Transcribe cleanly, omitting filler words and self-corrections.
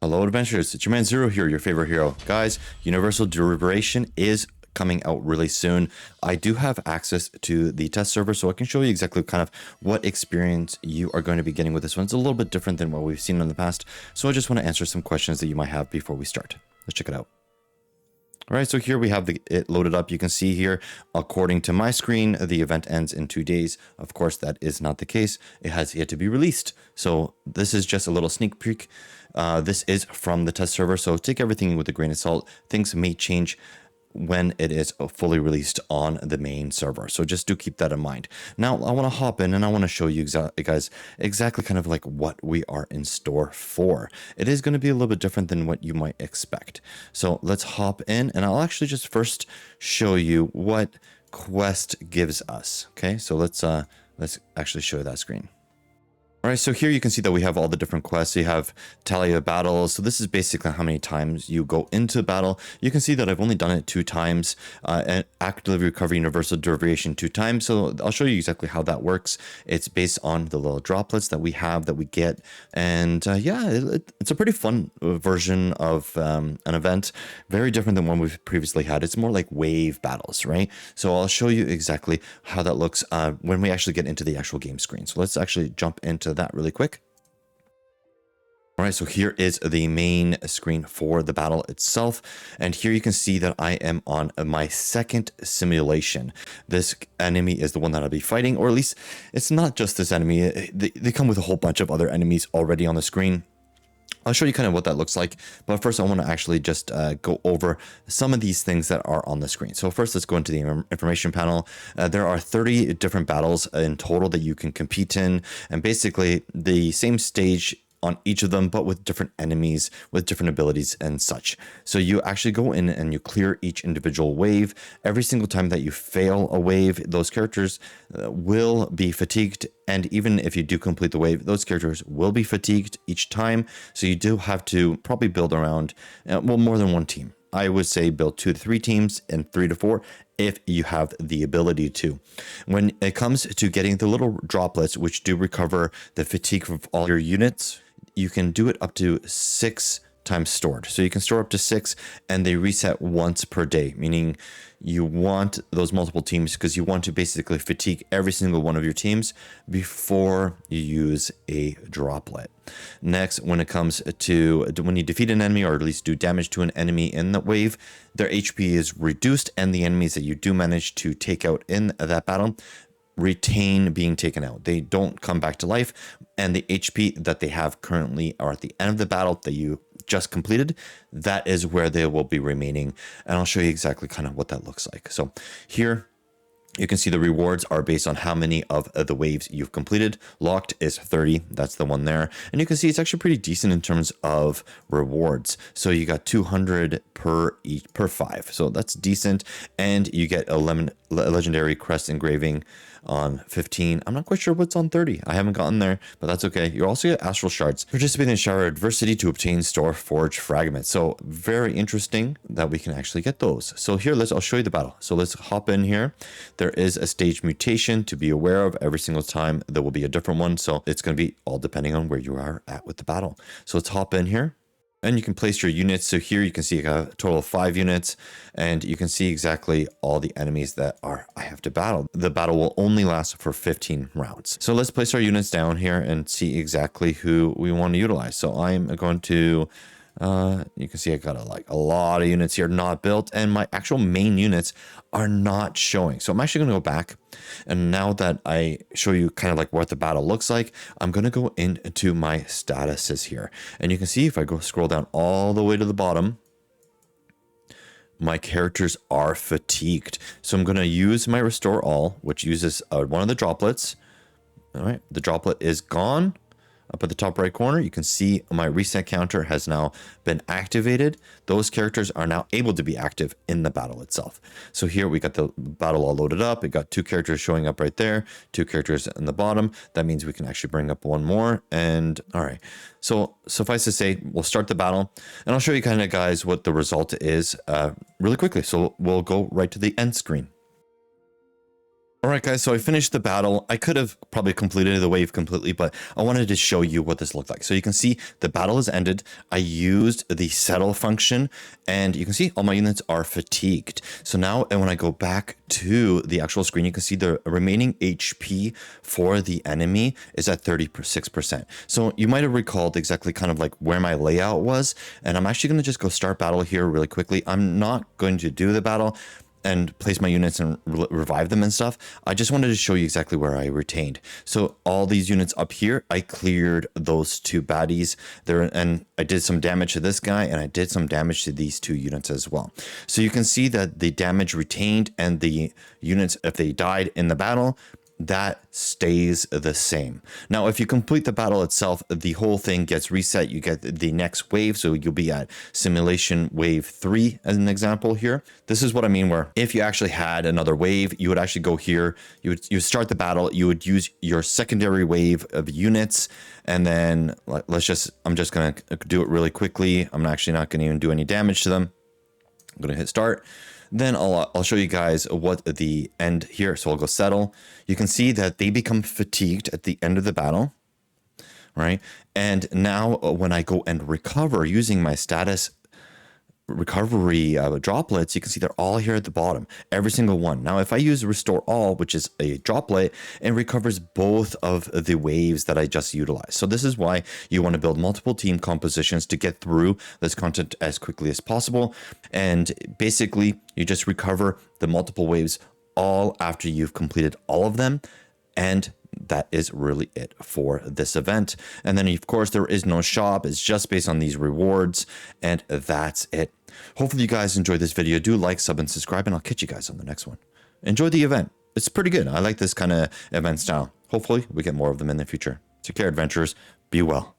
Hello adventurers, it's your man Zero here, your favorite hero. Guys, Universal Derivation is coming out really soon. I do have access to the test server, so I can show you exactly kind of what experience you are going to be getting with this one. It's a little bit different than what we've seen in the past, so I just want to answer some questions that you might have before we start. Let's check it out. All right, so here we have it loaded up. You can see here, according to my screen, the event ends in 2 days. Of course, that is not the case. It has yet to be released. So this is just a little sneak peek. This is from the test server, so take everything with a grain of salt. Things may change when it is fully released on the main server. So just do keep that in mind. Now, I want to hop in and I want to show you guys exactly kind of like what we are in store for. It is going to be a little bit different than what you might expect. So let's hop in and I'll actually just first show you what Quest gives us. Okay, so let's actually show that screen. All right, so here you can see that we have all the different quests. You have tally of battles. So this is basically how many times you go into battle. You can see that I've only done it 2 times and actively recover universal derivation 2 times. So I'll show you exactly how that works. It's based on the little droplets that we have that we get. And yeah, it's a pretty fun version of an event. Very different than one we've previously had. It's more like wave battles, right? So I'll show you exactly how that looks when we actually get into the actual game screen. So let's actually jump into that really quick. All right, so here is the main screen for the battle itself. And here you can see that I am on my second simulation. This enemy is the one that I'll be fighting, or at least it's not just this enemy. They come with a whole bunch of other enemies already on the screen. I'll show you kind of what that looks like, but first I want to actually just go over some of these things that are on the screen. So first, let's go into the information panel. There are 30 different battles in total that you can compete in, and basically the same stage on each of them, but with different enemies, with different abilities and such. So you actually go in and you clear each individual wave. Every single time that you fail a wave, those characters will be fatigued. And even if you do complete the wave, those characters will be fatigued each time. So you do have to probably build around, well, more than one team. I would say build 2 to 3 teams and 3 to 4 if you have the ability to. When it comes to getting the little droplets, which do recover the fatigue of all your units, you can do it up to 6 times stored. So you can store up to 6 and they reset once per day, meaning you want those multiple teams because you want to basically fatigue every single one of your teams before you use a droplet. Next, when it comes to when you defeat an enemy or at least do damage to an enemy in that wave, their HP is reduced and the enemies that you do manage to take out in that battle retain being taken out. They don't come back to life, and the HP that they have currently or at the end of the battle that you just completed, that is where they will be remaining. And I'll show you exactly kind of what that looks like. So here you can see the rewards are based on how many of the waves you've completed. Locked is 30. That's the one there. And you can see it's actually pretty decent in terms of rewards. So you got 200 per 5. So that's decent. And you get a legendary crest engraving on 15. I'm not quite sure what's on 30. I haven't gotten there, but that's okay. You also get astral shards. Participate in shower adversity to obtain store forge fragments. So very interesting that we can actually get those. So here, I'll show you the battle. So let's hop in here. There is a stage mutation to be aware of. Every single time there will be a different one. So it's going to be all depending on where you are at with the battle. So let's hop in here. And you can place your units. So here you can see a total of 5 units, and you can see exactly all the enemies that I have to battle. The battle will only last for 15 rounds. So let's place our units down here and see exactly who we want to utilize. So I'm going to, you can see I got a lot of units here not built, and my actual main units are not showing. So I'm actually going to go back, and now that I show you kind of like what the battle looks like, I'm going to go into my statuses here, and you can see if I go scroll down all the way to the bottom, my characters are fatigued. So I'm going to use my restore all, which uses one of the droplets. All right, the droplet is gone. Up at the top right corner, you can see my reset counter has now been activated. Those characters are now able to be active in the battle itself. So here we got the battle all loaded up. We got 2 characters showing up right there, 2 characters in the bottom. That means we can actually bring up 1 more. And all right, so suffice to say, we'll start the battle, and I'll show you kind of guys what the result is really quickly. So we'll go right to the end screen. All right, guys, so I finished the battle. I could have probably completed the wave completely, but I wanted to show you what this looked like. So you can see the battle is ended. I used the settle function, and you can see all my units are fatigued. So now, and when I go back to the actual screen, you can see the remaining HP for the enemy is at 36%. So you might have recalled exactly kind of like where my layout was, and I'm actually going to just go start battle here really quickly. I'm not going to do the battle and place my units and revive them and stuff. I just wanted to show you exactly where I retained. So all these units up here, I cleared those two baddies there, and I did some damage to this guy, and I did some damage to these two units as well. So you can see that the damage retained and the units, if they died in the battle, that stays the same. Now, if you complete the battle itself, the whole thing gets reset. You get the next wave, so you'll be at simulation wave 3 as an example here. This is what I mean, where if you actually had another wave, you would actually go here, you would start the battle, you would use your secondary wave of units, and then I'm just gonna do it really quickly. I'm actually not gonna even do any damage to them. I'm gonna hit start. Then I'll show you guys what the end here. So I'll go settle. You can see that they become fatigued at the end of the battle, right? And now when I go and recover using my status recovery droplets, you can see they're all here at the bottom, every single one. Now, if I use restore all, which is a droplet, it recovers both of the waves that I just utilized. So this is why you want to build multiple team compositions to get through this content as quickly as possible. And basically, you just recover the multiple waves all after you've completed all of them. And that is really it for this event. And then, of course, there is no shop. It's just based on these rewards. And that's it. Hopefully you guys enjoyed this video. Do like, sub, and subscribe, and I'll catch you guys on the next one. Enjoy the event. It's pretty good. I like this kind of event style. Hopefully we get more of them in the future. Take care, adventurers. Be well.